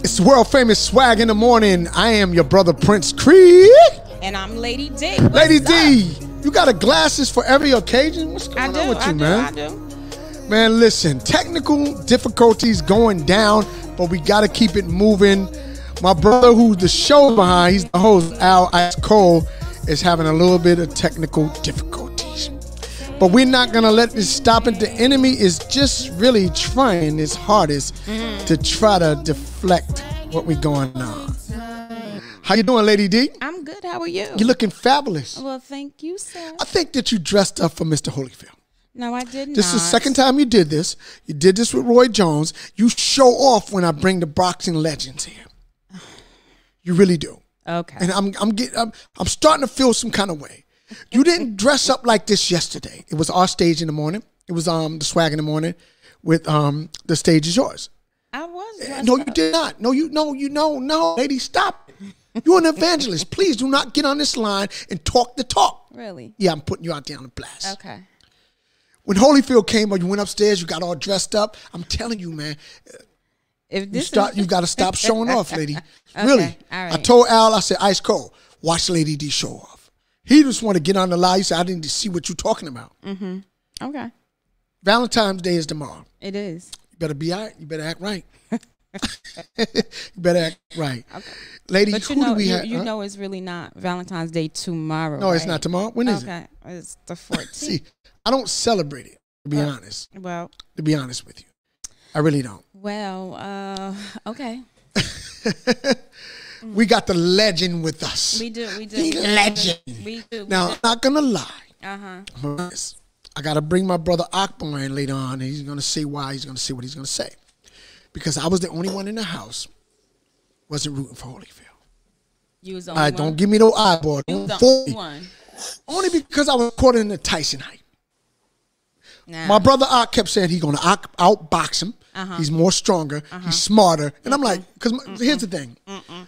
It's the world famous Swag in the Morning. I am your brother Prince Cree. And I'm Lady Dee. Lady Dee, you got a glasses for every occasion? What's going on with you, man? I do. Man, listen, technical difficulties going down, but we got to keep it moving. My brother, who's the show behind, he's the host, Al Ice Cole, is having a little bit of technical difficulties. But we're not going to let this stop it. The enemy is just really trying his hardest to try to deflect what we're going on. How you doing, Lady Dee? I'm good. How are you? You're looking fabulous. Well, thank you, sir. I think that you dressed up for Mr. Holyfield. No, I did not. This is the second time you did this. You did this with Roy Jones. You show off when I bring the boxing legends here. You really do. Okay. And I'm starting to feel some kind of way. You didn't dress up like this yesterday. It was our stage in the morning. It was the Swag in the Morning with the stage is yours. I was dressed No, up. you did not. No, lady, stop. You're an evangelist. Please do not get on this line and talk the talk. Really? Yeah, I'm putting you out there on the blast. Okay. When Holyfield came, or you went upstairs, you got all dressed up. I'm telling you, man. If this You got to stop showing off, lady. Okay, Really. all right. I told Al, I said, Ice Cold, watch Lady Dee show off. He just want to get on the line. He said, I didn't see what you're talking about. Okay. Valentine's Day is tomorrow. It is. You better be all right. You better act right. You better act right. Okay. Lady, But who do we have? you know it's really not Valentine's Day tomorrow. No, it's right? not tomorrow. When is it? Okay. It's the 14th. See, I don't celebrate it, to be honest. Well. To be honest with you. I really don't. Well, okay. We got the legend with us. We do. The legend. We do. Now, I'm not going to lie. Uh-huh. I got to bring my brother Akbar in later on, and he's going to say why. He's going to say what he's going to say. Because I was the only one in the house wasn't rooting for Holyfield. You was the only one? Don't give me no eyeball. You was Don't the fool only me. one. Only because I was caught in the Tyson hype. Nah. My brother Ak kept saying he's going to outbox him. He's more stronger. He's smarter. And I'm like, because here's the thing.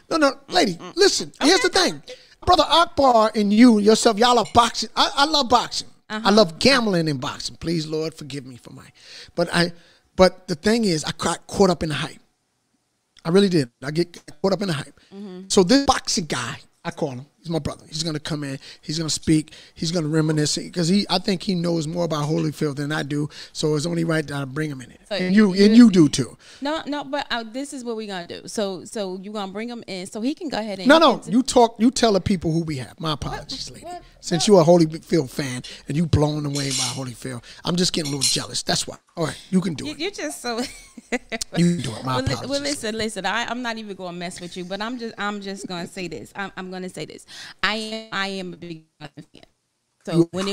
No, lady, listen. Here's the thing. Brother Akbar and yourself, y'all are boxing. I love boxing. I love gambling in boxing. Please, Lord, forgive me for my. But the thing is, I got caught up in the hype. I really did. I get caught up in the hype. So this boxing guy, I call him. He's my brother. He's going to come in. He's going to speak. He's going to reminisce because I think he knows more about Holyfield than I do. So it's only right that I bring him in it. So and you do too. No, but this is what we're going to do. So you're going to bring him in so he can go ahead and. No. You tell the people who we have. My apologies, lady. Since you're a Holyfield fan and you blown away by Holyfield, I'm just getting a little jealous. That's why. All right, you can do it. You're just so. You can do it. My apologies. Well, listen. I'm not even going to mess with you, but I'm just going to say this. I'm going to say this. I am a big fan. So when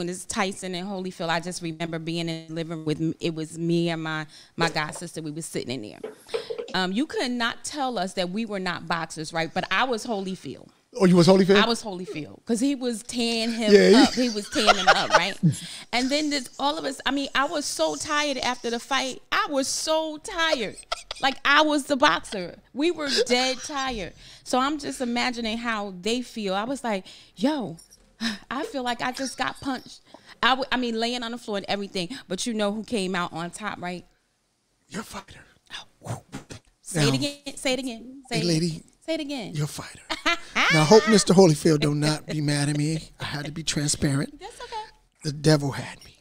it's Tyson and Holyfield, I just remember being in the living room with it was me and my god sister. We was sitting in there. You could not tell us that we were not boxers, right? But I was Holyfield. Oh, you was Holyfield? I was Holyfield because he was tearing him up. He was tearing him up, right? And then all of us. I mean, I was so tired after the fight. I was so tired. Like I was the boxer. We were dead tired. So I'm just imagining how they feel. I was like, yo, I feel like I just got punched. I mean, laying on the floor and everything. But you know who came out on top, right? You're a fighter. Say it again. Say it again. Say it, lady. Say it again. You're a fighter. Now, I hope Mr. Holyfield do not be mad at me. I had to be transparent. That's okay. The devil had me.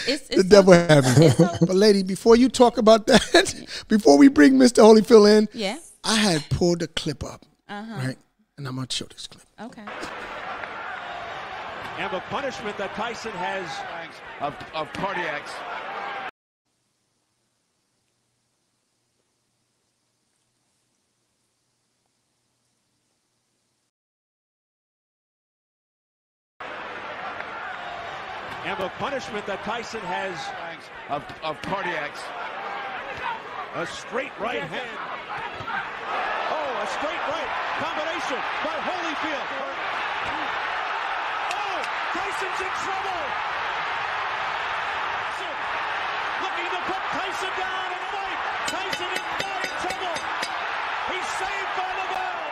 It's the devil had me. But lady, before you talk about that, before we bring Mr. Holyfield in, I had pulled the clip up, right? And I'm going to show this clip. Okay. And the punishment that Tyson has of cardiacs. And the punishment that Tyson has of cardiacs. A straight right hand. Oh, a straight right combination by Holyfield. Oh, Tyson's in trouble. Looking to put Tyson down and fight. Tyson is not in trouble. He's saved by the bell.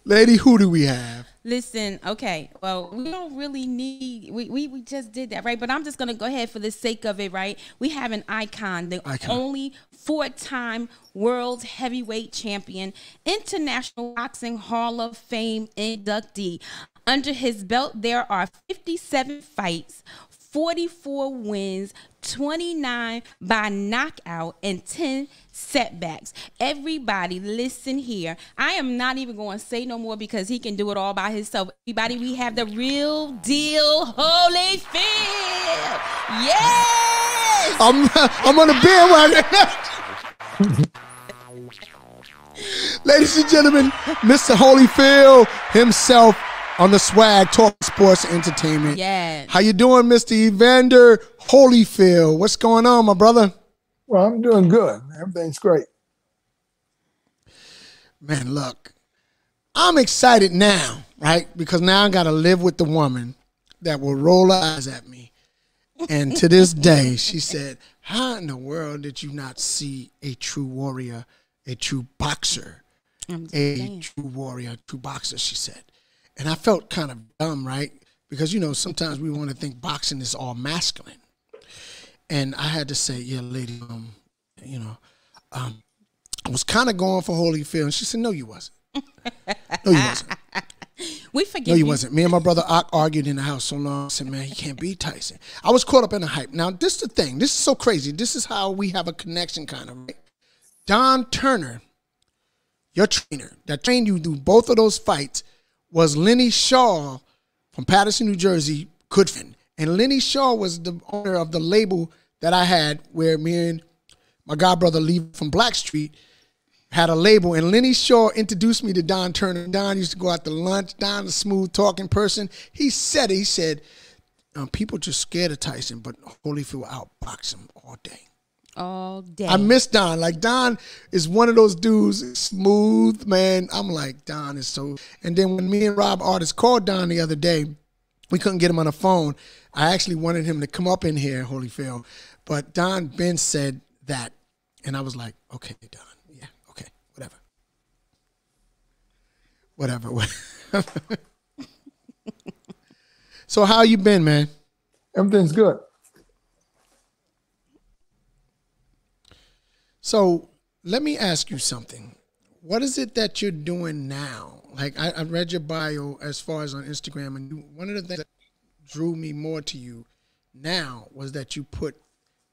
Lady, who do we have? Listen, okay. Well, we don't really need. We just did that, right? But I'm just gonna go ahead for the sake of it, right? We have an icon, the only 4-time world heavyweight champion, International Boxing Hall of Fame inductee. Under his belt, there are 57 fights, 44 wins, 29 by knockout, and 10 setbacks. Everybody, listen here. I am not even going to say no more because he can do it all by himself. Everybody, we have the real deal Holyfield. Yes! I'm on the bandwagon. Ladies and gentlemen, Mr. Holyfield himself on the Swag Talk Sports Entertainment. Yeah. How you doing, Mr. Evander Holyfield? What's going on, my brother? Well, I'm doing good. Everything's great. Man, look, I'm excited now, right? Because now I got to live with the woman that will roll her eyes at me. And to this day, she said, how in the world did you not see a true warrior, a true boxer, a true warrior, a true boxer, she said. And I felt kind of dumb, right? Because, you know, sometimes we want to think boxing is all masculine. And I had to say, yeah, lady, I was kind of going for Holyfield. And she said, no, you wasn't. No, you wasn't. We forgive you. No, you wasn't. Me and my brother argued in the house so long. I said, man, he can't beat Tyson. I was caught up in the hype. Now, this is the thing. This is so crazy. This is how we have a connection kind of, right? Don Turner, your trainer, that trained you through both of those fights, was Lenny Shaw from Patterson, New Jersey, Goodfin. And Lenny Shaw was the owner of the label that I had where me and my godbrother Lee from Blackstreet had a label. And Lenny Shaw introduced me to Don Turner. Don used to go out to lunch. Don, a smooth talking person. He said, people just scared of Tyson, but Holyfield will outbox him all day. All day. I miss Don. Like, Don is one of those dudes, smooth, man. I'm like, Don is so. And then when me and Rob Artist called Don the other day, we couldn't get him on the phone. I actually wanted him to come up in here, Holyfield. But Don Ben said that. And I was like, okay, Don. Yeah, okay, whatever. So how you been, man? Everything's good. So let me ask you something. What is it that you're doing now? Like, I read your bio as far as on Instagram, and one of the things that drew me more to you now was that you put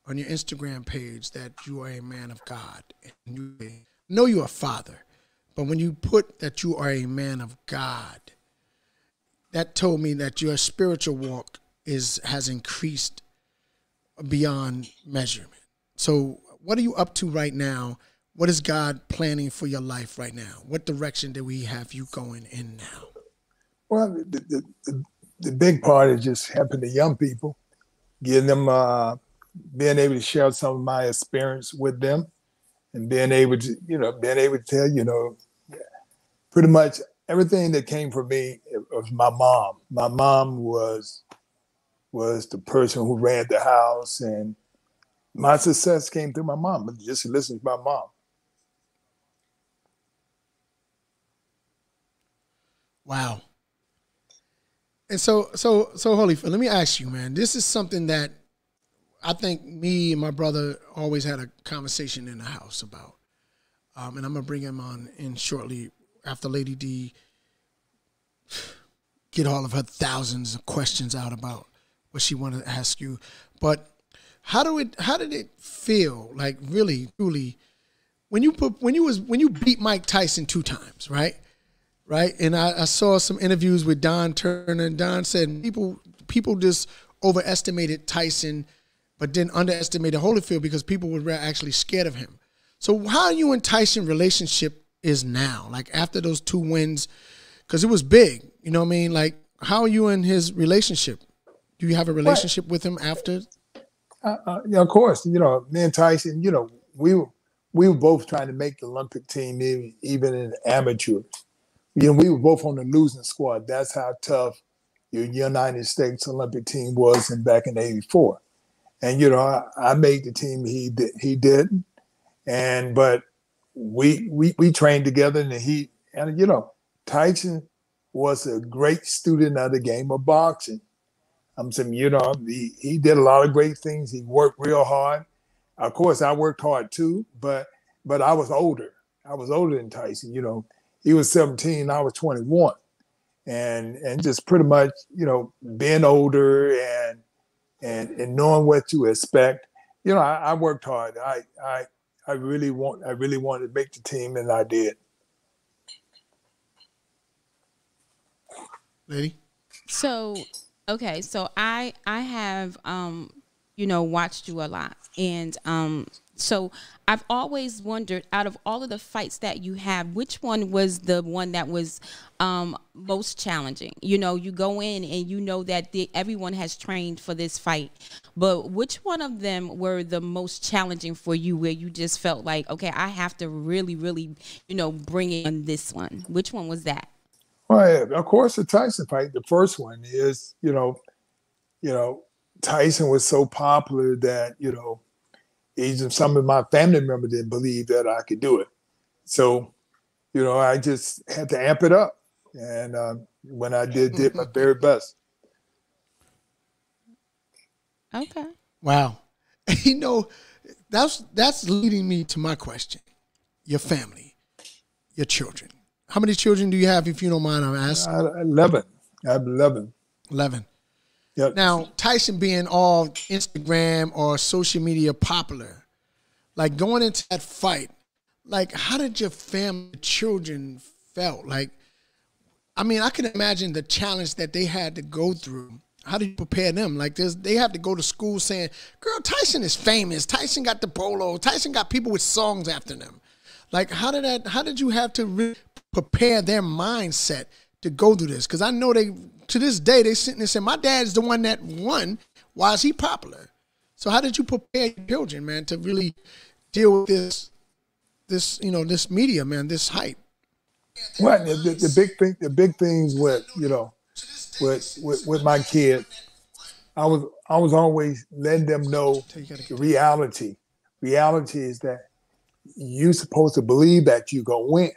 on your Instagram page that you are a man of God. And I know you're a father, but when you put that you are a man of God, that told me that your spiritual walk has increased beyond measurement. So what are you up to right now? What is God planning for your life right now? What direction do we have you going in now? Well, the big part is just helping the young people, getting them, being able to share some of my experience with them, and being able to tell, pretty much everything that came from me. It was my mom. My mom was the person who ran the house, and my success came through my mom. Just listen to my mom. Wow. And so Holyfield, let me ask you, man. This is something that I think me and my brother always had a conversation in the house about. And I'm gonna bring him on in shortly after Lady Dee get all of her thousands of questions out about what she wanted to ask you. But how did it feel, like, really, truly, when you beat Mike Tyson 2 times, right? Right? And I saw some interviews with Don Turner, and Don said people just overestimated Tyson, but then underestimated Holyfield because people were actually scared of him. So how you and Tyson relationship is now, like after those 2 wins, because it was big, you know what I mean? Like, how are you in his relationship? Do you have a relationship with him after? Yeah, of course. Me and Tyson, we were both trying to make the Olympic team, even in amateur. We were both on the losing squad. That's how tough your United States Olympic team was back in '84. And I made the team. He didn't. But we trained together, and Tyson was a great student of the game of boxing. I'm saying, you know, he did a lot of great things. He worked real hard. Of course, I worked hard too, but I was older. I was older than Tyson. You know, he was 17, I was 21, and just pretty much, you know, being older and knowing what to expect. You know, I worked hard. I really wanted to make the team, and I did. Lady? So, okay, so I have you know, watched you a lot, and so I've always wondered, out of all of the fights that you have, which one was the one that was most challenging? You know, you go in and you know that everyone has trained for this fight, but which one of them were the most challenging for you, where you just felt like, okay, I have to really, really, you know, bring in this one? Which one was that? Well, of course, the Tyson fight. The first one is, you know, Tyson was so popular that, you know, even some of my family members didn't believe that I could do it. So, you know, I just had to amp it up, and when I did my very best. Okay. Wow. You know, that's leading me to my question. Your family, your children. How many children do you have, if you don't mind I'm asking? 11. I have 11. 11. Yep. Now, Tyson being all Instagram or social media popular, like going into that fight, like how did your family, children felt? Like, I mean, I can imagine the challenge that they had to go through. How did you prepare them? Like they have to go to school saying, girl, Tyson is famous. Tyson got the polo. Tyson got people with songs after them. Like, how did you have to really prepare their mindset to go through this? Because I know to this day, they sitting there saying, my dad's the one that won. Why is he popular? So how did you prepare your children, man, to really deal with this, you know, this media, man, this hype? Well, the big things with, you know, with my kid, I was always letting them know the reality. Reality is that you're supposed to believe that you're gonna win.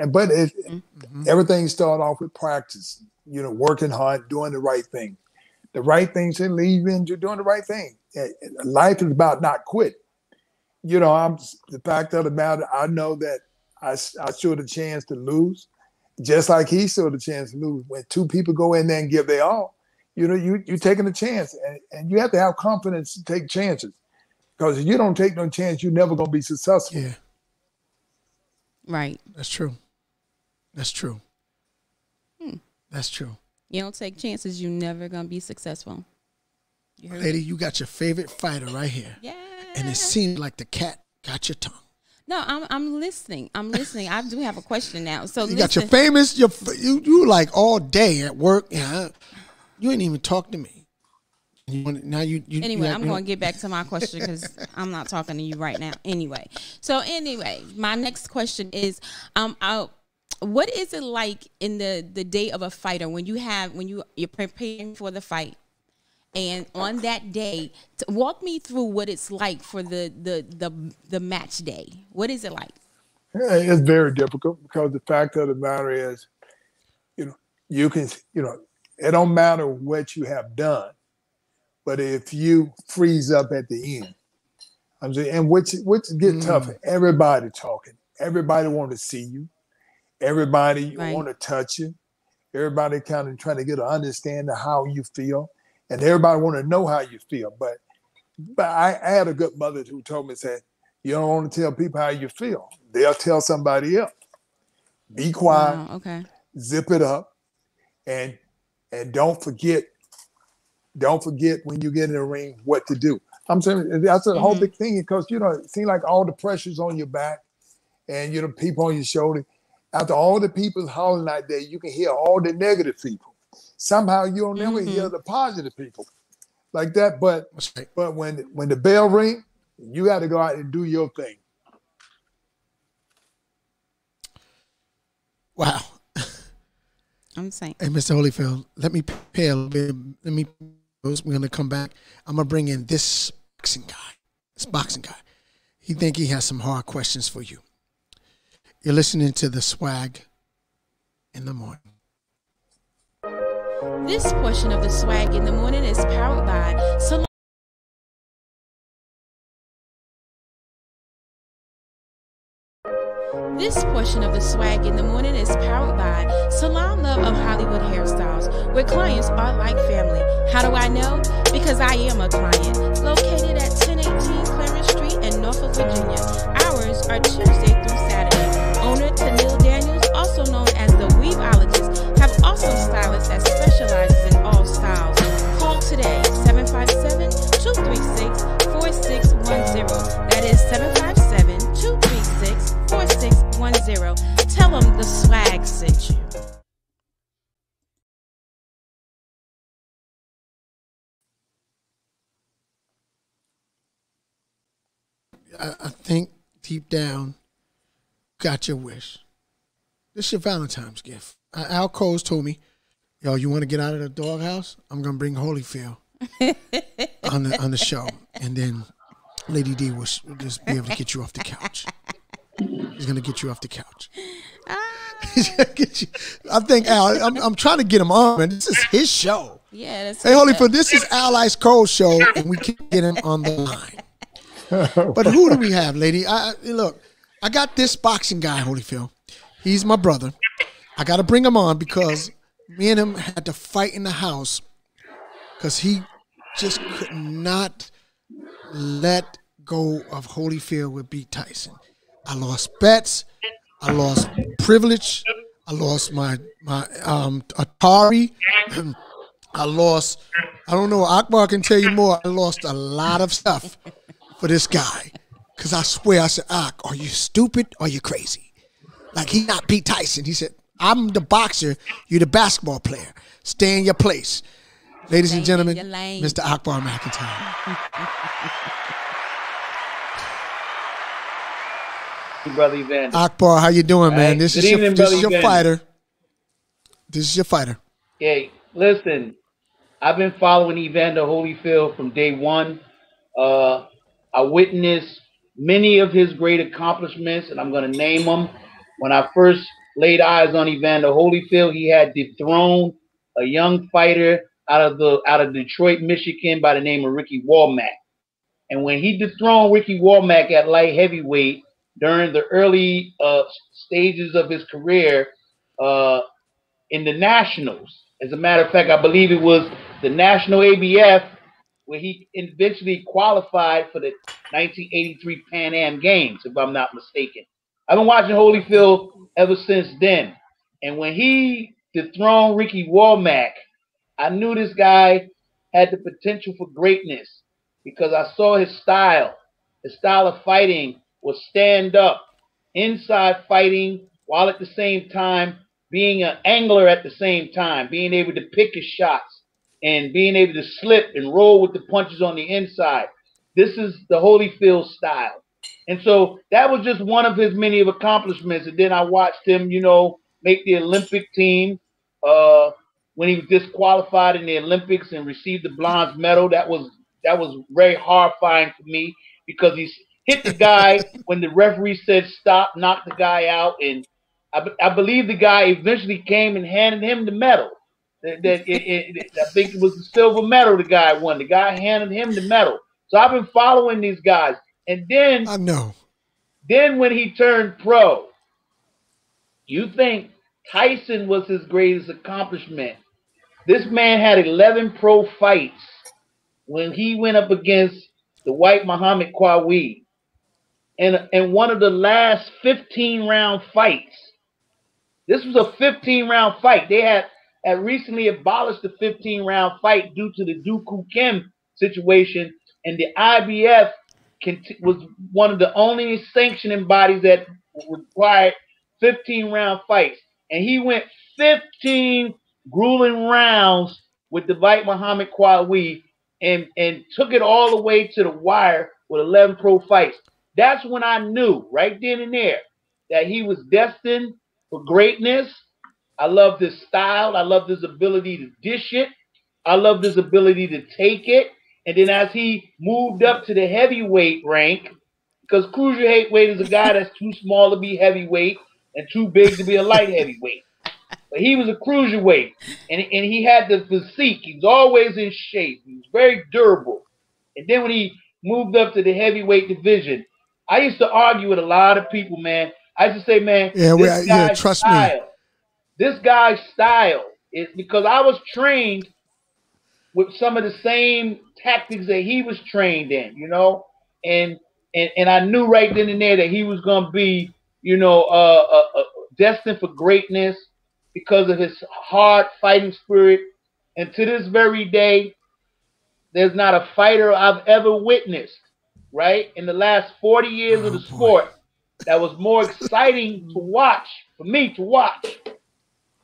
But everything started off with practice, you know, working hard, doing the right thing. The right thing should lead you into doing the right thing. Life is about not quit. You know, the fact of the matter, I know that I stood a chance to lose, just like he stood a chance to lose. When two people go in there and give their all, you know, you're taking a chance, and you have to have confidence to take chances. Because if you don't take no chance, you're never going to be successful. Yeah. Right. That's true. That's true. That's true. You don't take chances, you're never going to be successful. Lady, you got your favorite fighter right here. Yeah. And it seems like the cat got your tongue. No, I'm listening. I'm listening. I do have a question now. So you got your famous, you like all day at work. Yeah, you ain't even talk to me. Anyway, I'm going to get back to my question because I'm not talking to you right now. Anyway, my next question is, what is it like in the day of a fighter when you're preparing for the fight, and on that day, walk me through what it's like for the match day. What is it like? It's very difficult because the fact of the matter is, you know, it don't matter what you have done. But if you freeze up at the end, I'm saying, and which get tough. Everybody talking. Everybody want to see you. Everybody want to touch you. Everybody kind of trying to get an understanding of how you feel, and everybody want to know how you feel. But I had a good mother who told me, said, you don't want to tell people how you feel. They'll tell somebody else. Be quiet. Wow, okay. Zip it up, and don't forget when you get in the ring what to do. I'm saying that's a whole big thing because, you know, it seems like all the pressure's on your back and, you know, people on your shoulder. After all the people hollering out there, you can hear all the negative people. Somehow you don't never hear the positive people like that. But when the bell rings, you got to go out and do your thing. Wow. I'm saying. Hey, Mr. Holyfield, let me prepare a little bit. We're going to come back. I'm going to bring in this boxing guy. He think he has some hard questions for you. You're listening to the Swag in the Morning. This portion of the Swag in the Morning is powered by Salon. This portion of the Swag in the Morning is powered by Salon Love of Hollywood Hairstyles, where clients are like family. How do I know? Because I am a client. Located at 1018 Clarence Street in Norfolk, Virginia. Hours are Tuesday through Saturday. Owner Tennille Daniels, also known as the Weaveologist, have awesome stylists that specializes in all styles. Call today, 757-236-4610. That is 757-236-4610. Tell them the Swag sent you. I think deep down, got your wish. This is your Valentine's gift. Al Coles told me, yo, you want to get out of the doghouse? I'm going to bring Holyfield on the show. And then Lady Dee will just be able to get you off the couch. He's going to get you off the couch. He's gonna get you. I think, Al, I'm trying to get him on, man. This is his show. Yeah, that's hey, Holyfield, this is Al Ice Cole's show, and we can't get him on the line. But who do we have, lady? Look, I got this boxing guy, Holyfield. He's my brother. I got to bring him on because me and him had to fight in the house because he just could not let go of Holyfield with beat Tyson. I lost bets. I lost privilege. I lost my Atari. I don't know, Akbar can tell you more. I lost a lot of stuff for this guy. Because I swear, I said, Ak, are you stupid or are you crazy? Like, he not beat Tyson. He said, I'm the boxer, you're the basketball player. Stay in your place. Ladies and gentlemen, Mr. Akbar McIntyre. Brother Evander. Akbar, how you doing, man? Right. This is your fighter. This is your fighter. Hey, listen, I've been following Evander Holyfield from day one. I witnessed many of his great accomplishments, and I'm going to name them. When I first laid eyes on Evander Holyfield, he had dethroned a young fighter out of Detroit, Michigan, by the name of Ricky Womack. And when he dethroned Ricky Womack at light heavyweight during the early stages of his career in the Nationals, as a matter of fact, I believe it was the National ABF, where he eventually qualified for the 1983 Pan Am Games, if I'm not mistaken. I've been watching Holyfield ever since then. And when he dethroned Ricky Womack, I knew this guy had the potential for greatness because I saw his style. His style of fighting was stand up, inside fighting, while at the same time being an angler at the same time, being able to pick his shots and being able to slip and roll with the punches on the inside. This is the Holyfield style. And so that was just one of his many accomplishments. And then I watched him, make the Olympic team when he was disqualified in the Olympics and received the bronze medal. That was very horrifying for me because he hit the guy when the referee said stop, knocked the guy out. And I believe the guy eventually came and handed him the medal. I think it was the silver medal the guy won. The guy handed him the medal. So I've been following these guys. And then I know. Then when he turned pro, you think Tyson was his greatest accomplishment. This man had 11 pro fights when he went up against the white Muhammad Qawi. And one of the last 15-round fights, this was a 15-round fight. They had recently abolished the 15-round fight due to the Dooku Kim situation, and the IBF was one of the only sanctioning bodies that required 15-round fights. And he went 15 grueling rounds with the white Muhammad Qawi and took it all the way to the wire with 11 pro fights. That's when I knew right then and there that he was destined for greatness. I loved his style. I loved his ability to dish it. I loved his ability to take it. And then as he moved up to the heavyweight rank, because cruiserweight is a guy that's too small to be heavyweight and too big to be a light heavyweight. but he was a cruiserweight, and he had the physique. He was always in shape. He was very durable. And then when he moved up to the heavyweight division, I used to argue with a lot of people, man. I used to say, man, this guy's style is because I was trained with some of the same tactics that he was trained in, you know, and I knew right then and there that he was going to be, you know, destined for greatness because of his hard fighting spirit. And to this very day, there's not a fighter I've ever witnessed, right, in the last 40 years of the sport that was more exciting to watch, for me to watch,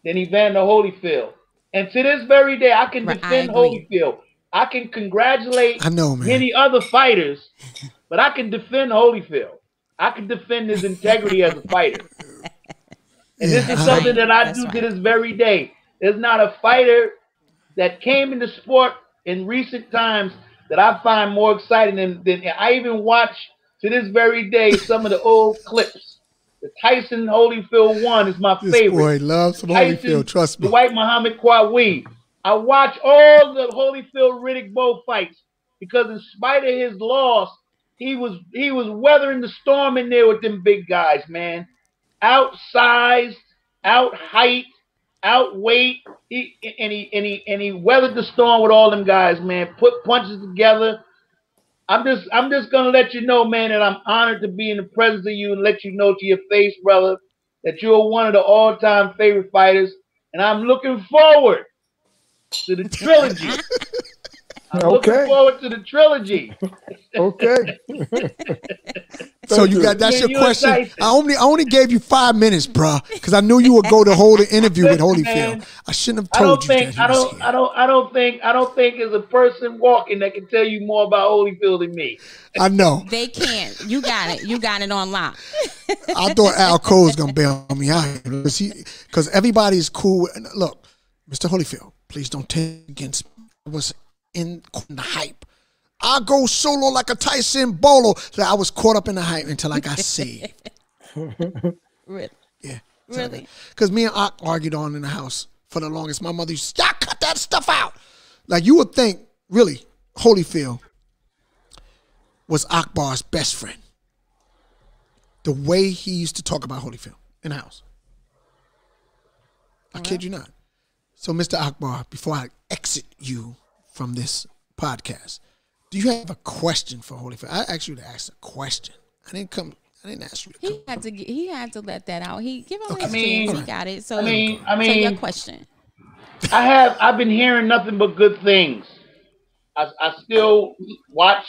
than Evander Holyfield. And to this very day, I can defend Holyfield. I can congratulate many other fighters, but I can defend Holyfield. I can defend his integrity as a fighter. And this is something that I do to this very day. There's not a fighter that came into sport in recent times that I find more exciting than I even watch to this very day some of the old clips. The Tyson Holyfield one is my favorite. Boy loves some Holyfield, trust me. The White Muhammad Qawi. I watch all the Holyfield Riddick Bowe fights because in spite of his loss, he was weathering the storm in there with them big guys, man. Outsized, out height, outweight. He weathered the storm with all them guys, man. Put punches together. I'm just gonna let you know, man, that I'm honored to be in the presence of you and let you know to your face, brother, that you're one of the all-time favorite fighters, and I'm looking forward to the trilogy. Looking forward to the trilogy. Okay. So you got that's your question. I only gave you 5 minutes, bro, because I knew you would go to hold an interview with Holyfield. I shouldn't have told you. I don't think there's a person walking that can tell you more about Holyfield than me. I know. They can't. You got it. You got it on lock. I thought Al Cole was gonna bail me out because everybody's cool. Look, Mr. Holyfield, please don't take against what's in the hype. I go solo like a Tyson Bolo. So I was caught up in the hype until I got saved. Really? Yeah. Really? Because me and Ak argued on in the house for the longest. My mother used to say, cut that stuff out. Like you would think, really, Holyfield was Akbar's best friend. The way he used to talk about Holyfield in the house. I kid you not. So, Mr. Akbar, before I exit you from this podcast, do you have a question for Holyfield? I asked you to ask a question. I didn't ask you to come. He had to let that out. He give him his chance. He got it. So so your question. I've been hearing nothing but good things. I still watch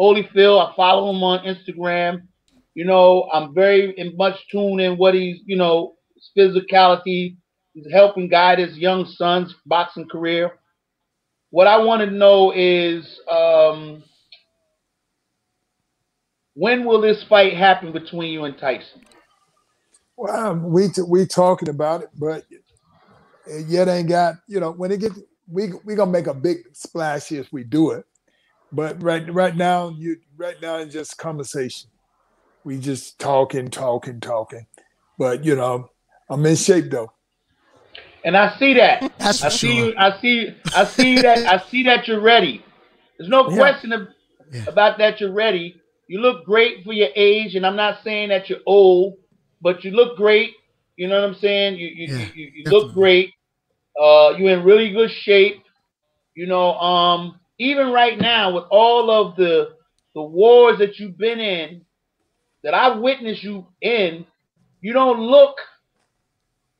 Holyfield. I follow him on Instagram. You know, I'm very much tuned in what he's, you know, his physicality. He's helping guide his young son's boxing career. What I want to know is when will this fight happen between you and Tyson? Well, we talking about it, but it yet ain't got, you know, when it gets, we gonna make a big splash if we do it. But right now it's just conversation. We just talking. But you know, I'm in shape though. And I see that. That's for sure. I see that you're ready. There's no question about that you're ready. You look great for your age, and I'm not saying that you're old, but you look great. You know what I'm saying? You look great. You're in really good shape. You know, even right now with all of the wars that you've been in, that I've witnessed you in, you don't look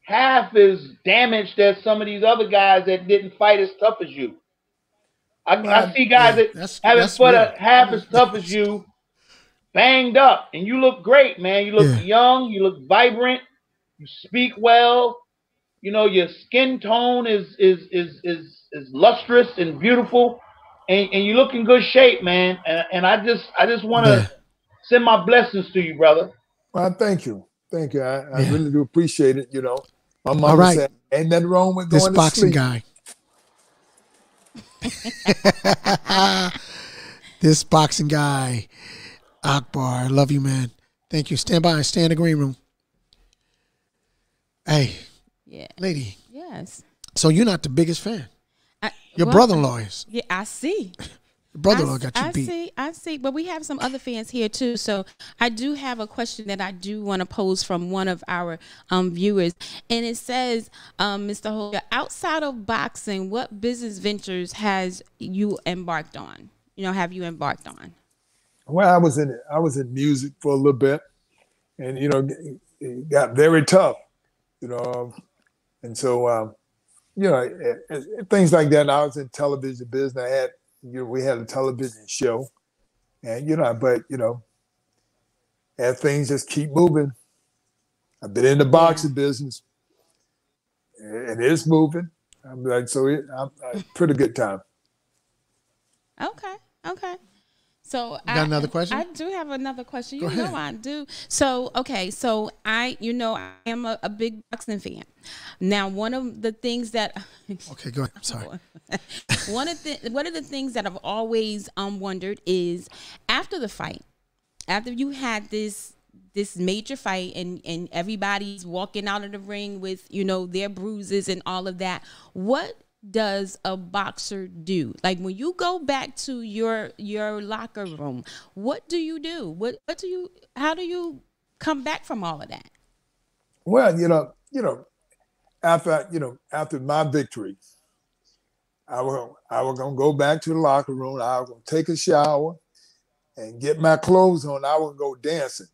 half as damaged as some of these other guys that didn't fight as tough as you. I see guys that haven't fought half as tough as you, banged up, and you look great, man. You look young, you look vibrant, you speak well. You know, your skin tone is lustrous and beautiful, and you look in good shape, man. And I just want to send my blessings to you, brother. Well, thank you. I really do appreciate it. You know, my mama said, "Ain't nothing wrong with going to sleep." This boxing guy, Akbar. I love you, man. Thank you. Stand by and stay in the green room. Hey. Yeah. Lady. Yes. So you're not the biggest fan. Your Well, brother-in-law is. Yeah, I see. Your brother-in-law got you beat. I see. But we have some other fans here too. So I do have a question that I do want to pose from one of our viewers. And it says, Mr. Holyfield, outside of boxing, what business ventures has you embarked on? Have you embarked on? Well, I was in music for a little bit, and it got very tough, and so things like that. I was in television business. We had a television show, and as things just keep moving. I've been in the boxing business, and it's moving. I'm like, I'm pretty good time. Okay. So you got another question? I do have another question. Go ahead. I do. So I am a big boxing fan. Now, one of the things that okay, go ahead. I'm sorry. one of the things that I've always wondered is after the fight, after you had this major fight and everybody's walking out of the ring with their bruises and all of that, what does a boxer do? Like when you go back to your locker room, what do you do? How do you come back from all of that? Well, after my victory, I was gonna go back to the locker room. I was gonna take a shower and get my clothes on. I was gonna go dancing.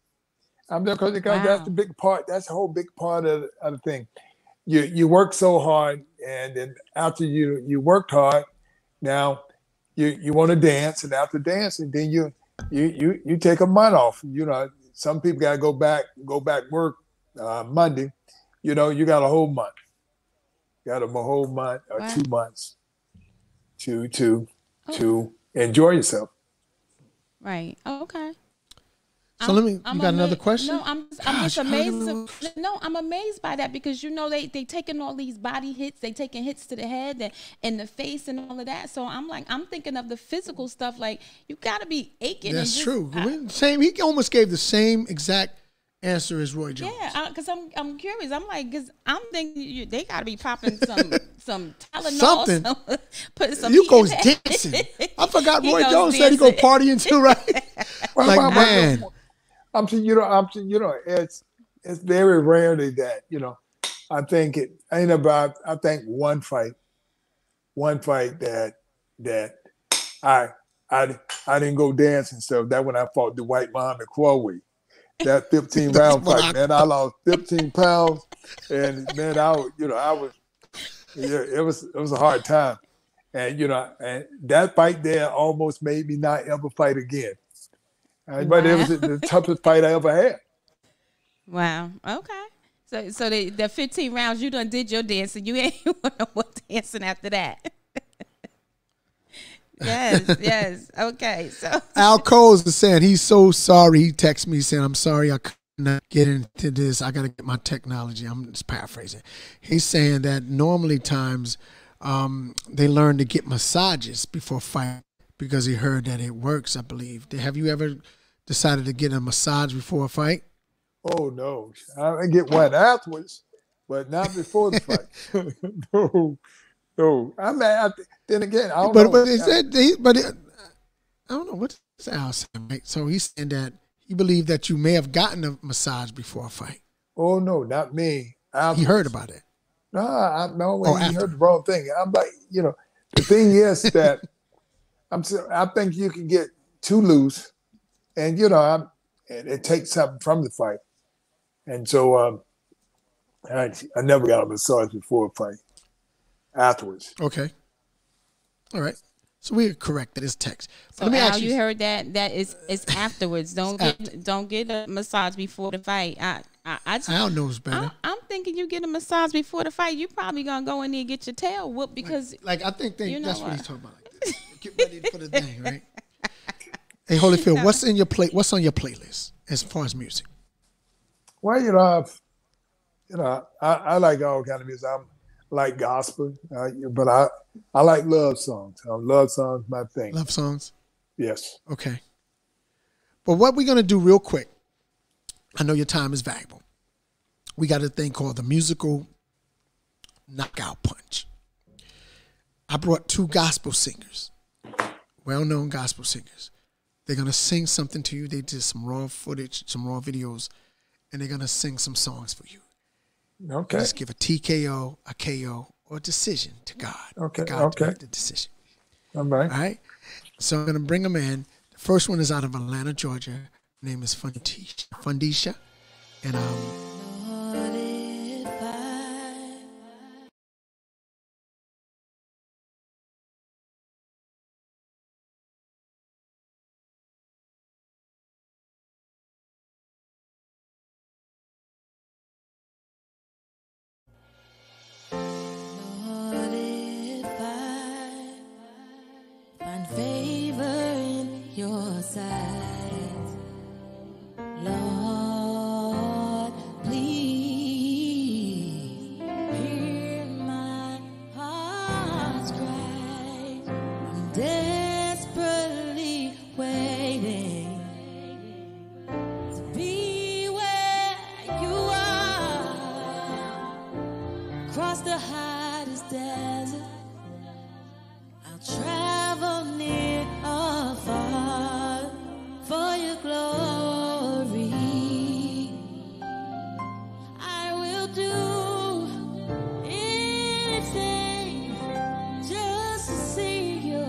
Because that's the big part. That's the whole big part of the thing. You work so hard, and then after you worked hard, now you want to dance, and after dancing, then you take a month off. Some people gotta go back work Monday. You got a whole month. Got a whole month or 2 months to enjoy yourself. Right. Oh, okay. So you got another question? No, I'm just amazed. I'm amazed by that because they taking all these body hits, they taking hits to the head and the face and all of that. So I'm thinking of the physical stuff. Like you got to be aching. That's true. He almost gave the same exact answer as Roy Jones. Yeah, because I'm curious. I'm like, because I'm thinking they got to be popping some Tylenol, something. Putting some. You goes dancing. I forgot Roy Jones said he go partying too, right? Man. It's very rarely that, I think it ain't about, I think one fight that I didn't go dancing. So that when I fought the white Muhammad Kuwait, that 15 round fight, man, I lost 15 pounds and man, it was a hard time. And, and that fight there almost made me not ever fight again. But it was the toughest fight I ever had. Wow. Okay. So the 15 rounds, you done did your dancing. You ain't want no more dancing after that. Yes. Okay. So Al Coles is saying he's so sorry. He texted me saying, I'm sorry I couldn't get into this. I got to get my technology. I'm just paraphrasing. He's saying that normally times they learn to get massages before fight because he heard that it works, I believe. Have you ever decided to get a massage before a fight? Oh, no. I get one afterwards, but not before the fight. No. Then again, I don't know. But I don't know. What's Al saying, right? So he's saying that he believed that you may have gotten a massage before a fight. Oh, no, not me. He heard about it. No, he heard the wrong thing. I'm like, the thing is that I think you can get too loose, and and it takes something from the fight, and so I never got a massage before a fight. Afterwards. Okay. All right. So we're correct that it's text. So let me ask you heard that it's afterwards. Don't get a massage before the fight. Al knows better. I'm thinking you get a massage before the fight. You probably gonna go in there and get your tail whooped because I think that's what he's talking about. Get ready for the thing, right? Hey, Holyfield, what's on your playlist as far as music? Well, I like all kind of music. I like gospel, but I like love songs. Love songs, my thing. Love songs? Yes. Okay. But what we're going to do real quick, I know your time is valuable. We got a thing called the musical knockout punch. I brought 2 gospel singers, well-known gospel singers. They're going to sing something to you. They did some raw footage, some raw videos, and they're going to sing some songs for you. Okay. Just give a TKO, a KO, or a decision to God. Okay. God to make the decision. All right. All right. So I'm going to bring them in. The first one is out of Atlanta, Georgia. Her name is Fundisha. And favor in your sight, Lord, please hear my heart's cry. I'm desperately waiting to be where you are, across the hottest desert. I'll travel near or far for your glory. I will do anything just to see you,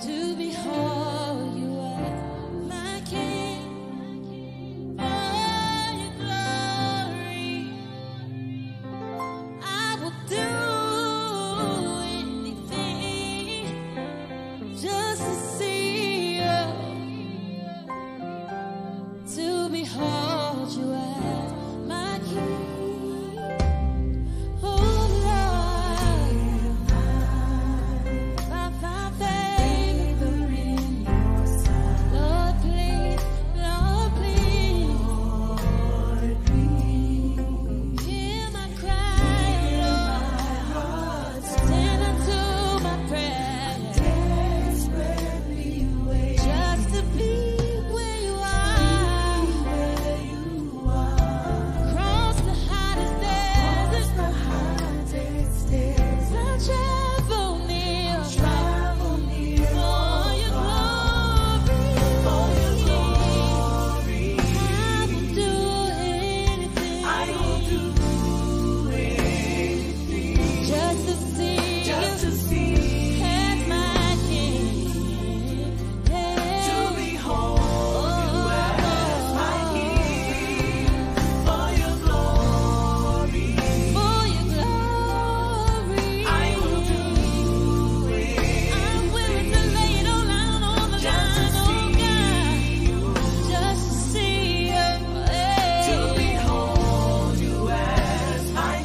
to behold you as my King. For your glory, I will do just to see you, to behold you as my King. Oh Lord, if I find favor in your sight, Lord please, Lord please, hear my cry, Lord, stand unto my prayer. Just to be where you are, across the hottest desert, I travel near for your glory. I will do anything just to see you as my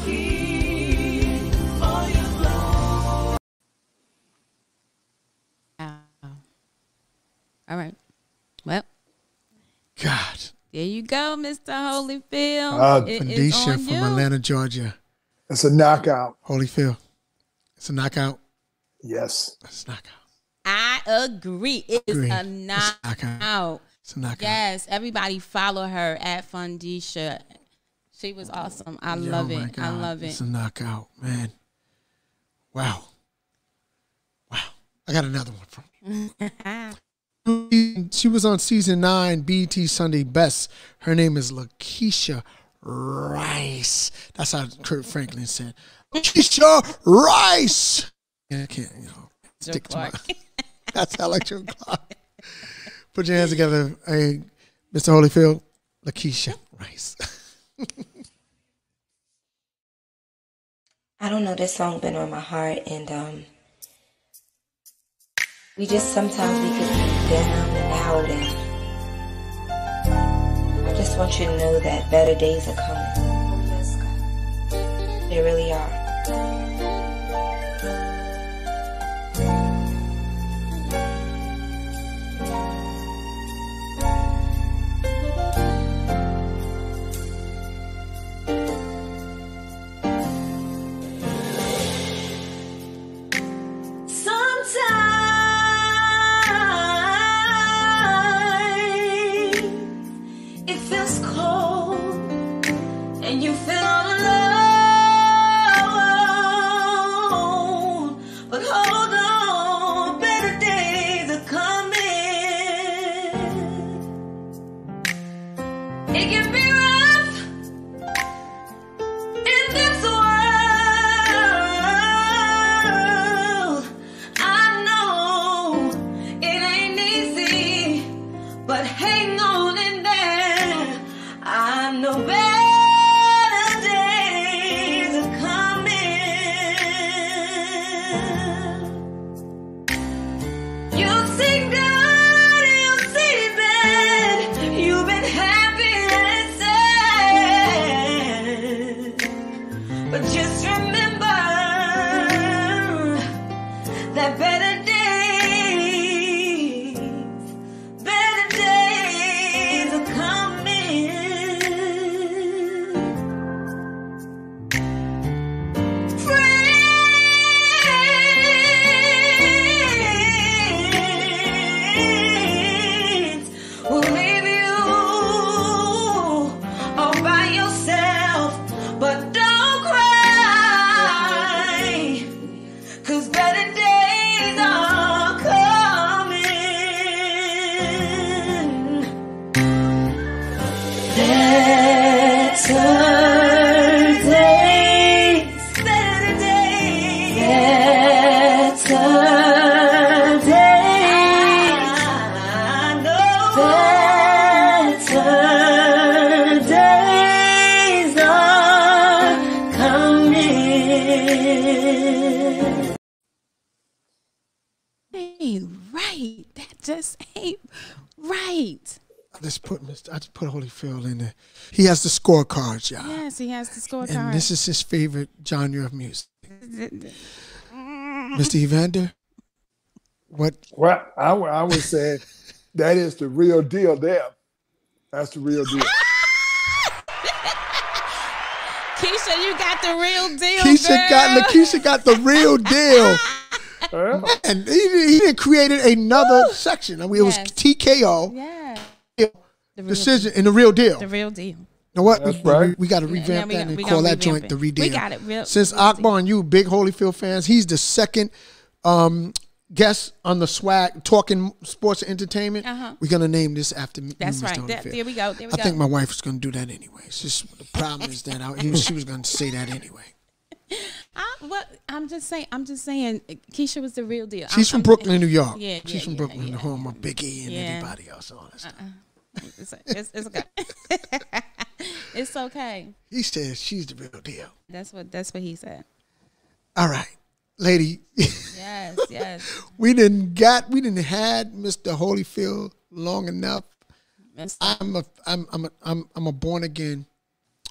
King. All right. Well, God. there you go, Mr. Holyfield. It is Fundisha on from you. Atlanta, Georgia. It's a knockout. Holyfield. It's a knockout. Yes. It's a knockout. I agree. It is Agree. a It's a knockout. knockout. It's a knockout. Yes, everybody follow her at Fundisha. She was awesome. I love my it. God. I love It's it. a knockout, man. Wow. Wow. I got another one from you. She was on season 9, BET Sunday Best. Her name is Lakeesha Rice. That's how Kurt Franklin said. Lakeesha Rice. Yeah, I can't, stick to my. That's how I like Joe Clark. Put your hands together, hey, Mr. Holyfield. Lakeesha Rice. I don't know, this song been on my heart, and we just sometimes we get down and out, and I just want you to know that better days are coming. They really are. Sometimes it feels cold and you feel all alone. ain't right. That just ain't right. I just put Holyfield in there. He has the scorecards, y'all. Yes, he has the scorecard. And this is his favorite genre of music. Mr. Evander, what? Well, I would say that is the real deal there. That's the real deal. Keisha, you got the real deal, Lakeesha got the real deal. And he didn't created another section. I mean, it was TKO. Yeah. Decision in the real deal. The real deal. You know what? That's right. We got to revamp that and call that joint the real deal. We got it. Since Akbar and you big Holyfield fans, he's the second guest on the swag talking sports and entertainment. We're gonna name this after me. That's right. There we go. I think my wife was gonna do that anyway. It's just the problem is that she was gonna say that anyway. I'm just saying. Keisha was the real deal. She's from Brooklyn, New York. Yeah, she's from Brooklyn, the home of Big E and everybody else. All that stuff. It's okay. It's okay. He says she's the real deal. That's what he said. All right, lady. Yes. we didn't had Mr. Holyfield long enough. I'm a born again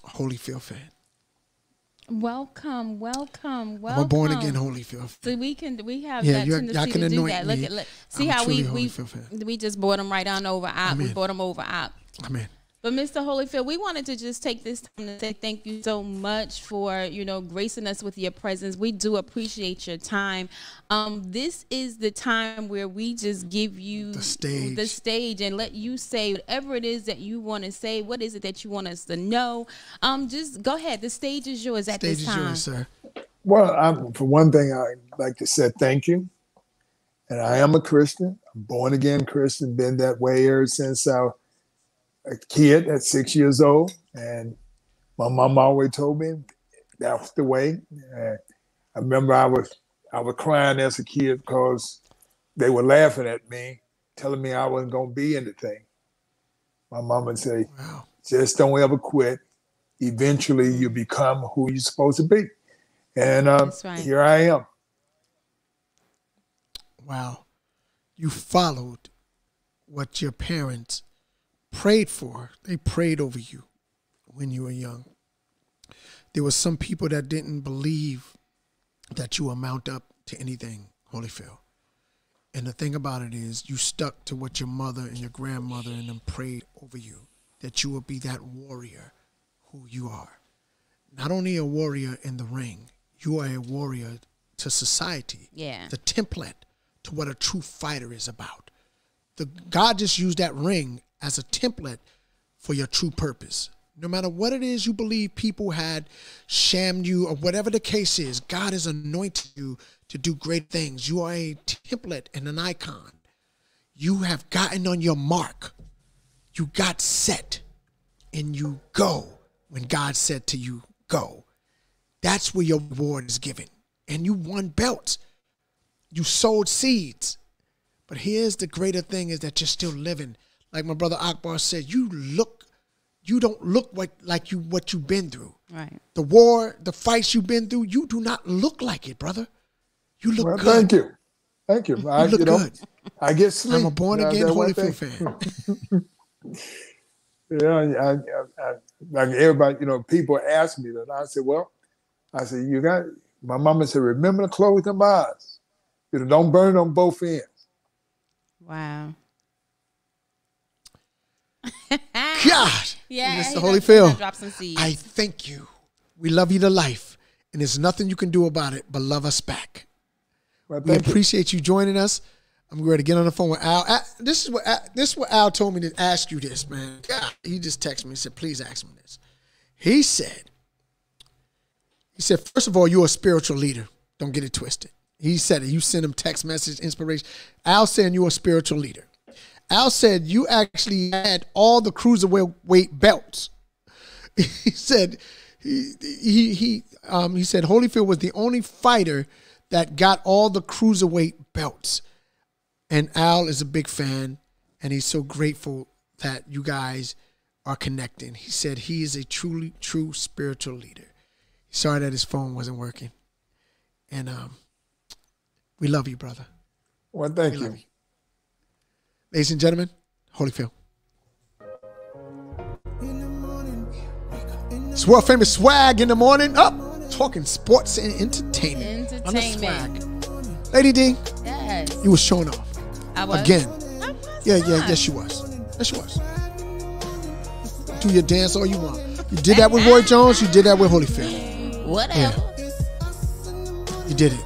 Holyfield fan. Welcome. I'm a born again Holyfield fan. So we have that tendency to do that. Look, see how we just brought him right on over. We brought him over. Amen. But Mr. Holyfield, we wanted to just take this time to say thank you so much for, gracing us with your presence. We do appreciate your time. This is the time where we just give you the stage and let you say whatever it is that you want to say. What is it that you want us to know? Just go ahead. The stage is yours at this time. Stage is yours, sir. Well, for one thing, I'd like to say thank you. And I am a Christian. I'm born again Christian. Been that way ever since a kid at 6 years old, and my mom always told me that was the way. I remember I was crying as a kid because they were laughing at me, telling me I wasn't going to be anything. My mom would say, wow, just don't ever quit. Eventually you become who you're supposed to be. And right. Here I am. Wow. You followed what your parents prayed for. They prayed over you when you were young. There were some people that didn't believe that you amount up to anything, Holyfield. And the thing about it is you stuck to what your mother and your grandmother and them prayed over you, that you would be that warrior who you are. Not only a warrior in the ring, you are a warrior to society. Yeah. The template to what a true fighter is about. God just used that ring as a template for your true purpose. No matter what it is you believe people had shammed you or whatever the case is, God has anointed you to do great things. You are a template and an icon. You have gotten on your mark. You got set and you go when God said to you, go. That's where your reward is given. And you won belts. You sowed seeds. But here's the greater thing is that you're still living. Like my brother Akbar said, you don't look like what you've been through. Right. The war, the fights you've been through, you do not look like it, brother. You look good. Thank you. You look good. I get sleep. I'm a born again Holyfield fan. Yeah, I like everybody, people ask me that. I said, my mama said, remember to close them eyes. Don't burn on both ends. Wow. God, yeah, Mr. Holyfield, drop some seeds. I thank you. We love you to life, and there's nothing you can do about it but love us back. Well, we appreciate you joining us. I'm ready to get on the phone with Al. This is what Al told me to ask you this, man. God, he just texted me and said, please ask me this. He said, first of all, you're a spiritual leader. Don't get it twisted. He said it. You send him text message, inspiration. Al saying you're a spiritual leader. Al said you actually had all the cruiserweight belts. He said he said Holyfield was the only fighter that got all the cruiserweight belts. And Al is a big fan, and he's so grateful that you guys are connecting. He said he is a truly true spiritual leader. Sorry that his phone wasn't working. And we love you, brother. Well, thank you. Ladies and gentlemen, Holyfield. It's world famous swag in the morning. Up, talking sports and entertainment. On the swag. Lady D, Yes. you was showing off. I was. Again. I was Yeah, not. yes, you was. Yes, you was. Do your dance all you want. You did that with Roy Jones. You did that with Holyfield. Whatever. You did it.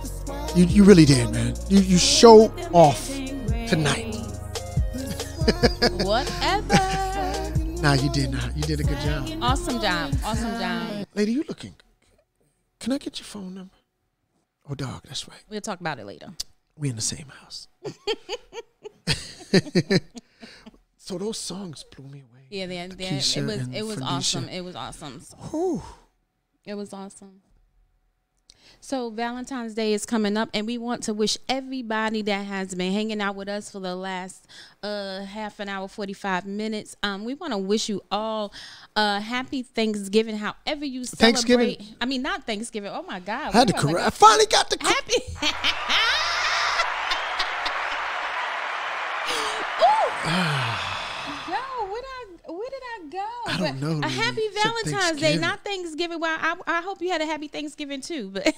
You really did, man. You showed off tonight. Whatever. Nah, you did not. You did a good job. Awesome job. Awesome job. Lady, you looking. Can I get your phone number? Oh, dog, that's right. We'll talk about it later. We in the same house. So those songs blew me away. Yeah, Lakeesha it and was Fundisha. awesome. It was awesome. Whew. It was awesome. So Valentine's Day is coming up, and we want to wish everybody that has been hanging out with us for the last half an hour, 45 minutes. We want to wish you all happy Thanksgiving, however you celebrate. Thanksgiving? I mean, not Thanksgiving. Oh my God! I had to correct. I finally got the happy. Yo, where did I go? I don't know. A happy Except Valentine's Day, not Thanksgiving. Well, I hope you had a happy Thanksgiving too, but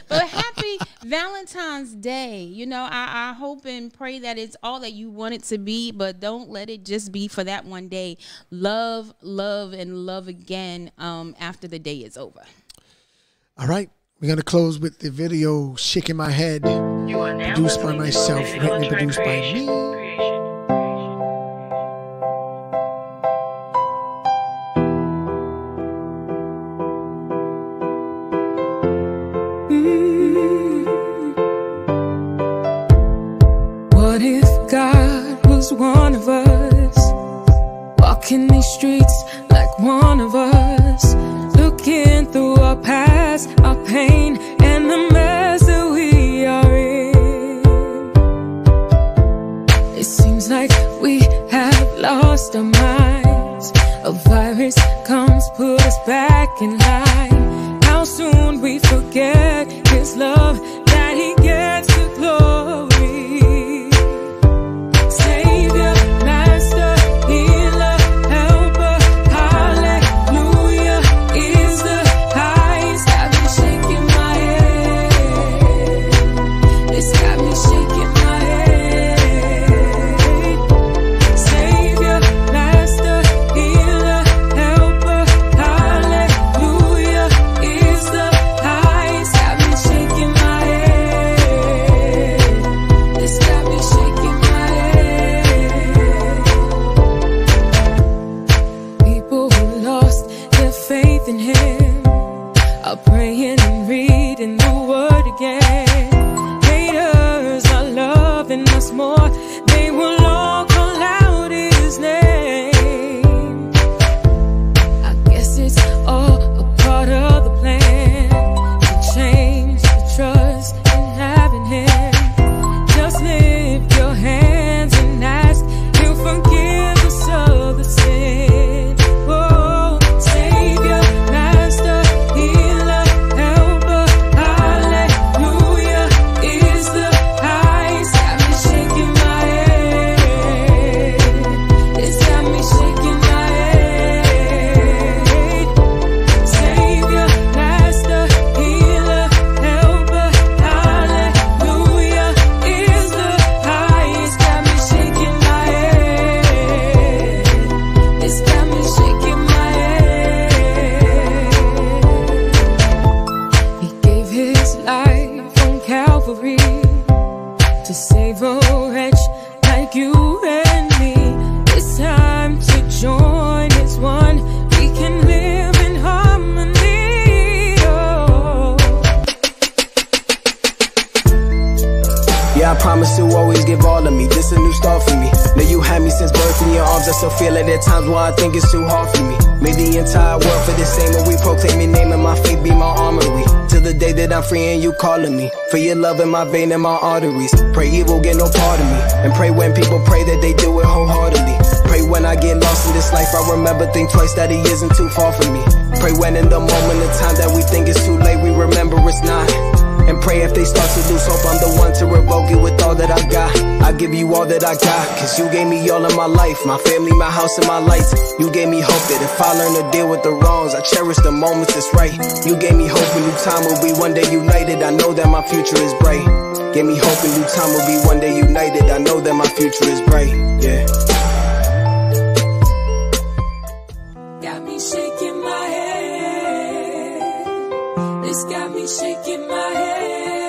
happy Valentine's Day. You know, I hope and pray that it's all that you want it to be, but don't let it just be for that one day. Love, love, and love again after the day is over. All right. We're going to close with the video Shaking My Head, produced by myself, written and produced by me. What if God was one of us, walking these streets like one of us, looking through our past, our pain, and the mess that we are in? It seems like we have lost our minds. A virus comes, put us back in line. How soon we forget His love, that He gets the glory. Savior, Master, Healer, Helper, Hallelujah is the highest. Got me shaking my head. It's got me shaking my head. Savior, Master, Healer, Helper, Hallelujah is the highest. Got me shaking my head. It's got me shaking my head. People who lost their faith in Him are praying and reading the Word again. Haters are loving us more. They will all call out His name. I guess it's all a part of the plan to change the trust in having Him. Just lift your hands and ask. He'll forgive us of the sin. Oh, Savior, Master, Healer, Helper, Hallelujah is the highest. Got me shaking my head. It's got me shaking my head. Savior, Master, Healer, Helper, Hallelujah is the highest. Got me shaking my head. It's got me shaking my head. He gave His life on Calvary to save a wretch like you and me. It's time to join as one. We can live in harmony. Oh. Yeah, I promise to always give all of me. This a new start for me. Know you had me since birth in your arms. I still feel it at times where I think it's too hard for me. Made the entire world for the same when we proclaim your name and my faith be my armory. Till the day that I'm free and you calling me. For your love in my vein and my arteries. Pray evil get no part of me. And pray when people pray that they do it wholeheartedly. Pray when I get lost in this life, I remember, think twice that He isn't too far from me. Pray when in the moment of time that we think it's too late, we remember it's not. And pray if they start to lose hope, I'm the one to revoke it with all that I got. I give you all that I got, cause you gave me all of my life, my family, my house, and my lights. You gave me hope that if I learn to deal with the wrongs, I cherish the moments that's right. You gave me hope in new time will be one day united. I know that my future is bright. Gave me hope in new time will be one day united. I know that my future is bright. Yeah. Got me shaking my head. This got me shaking my head.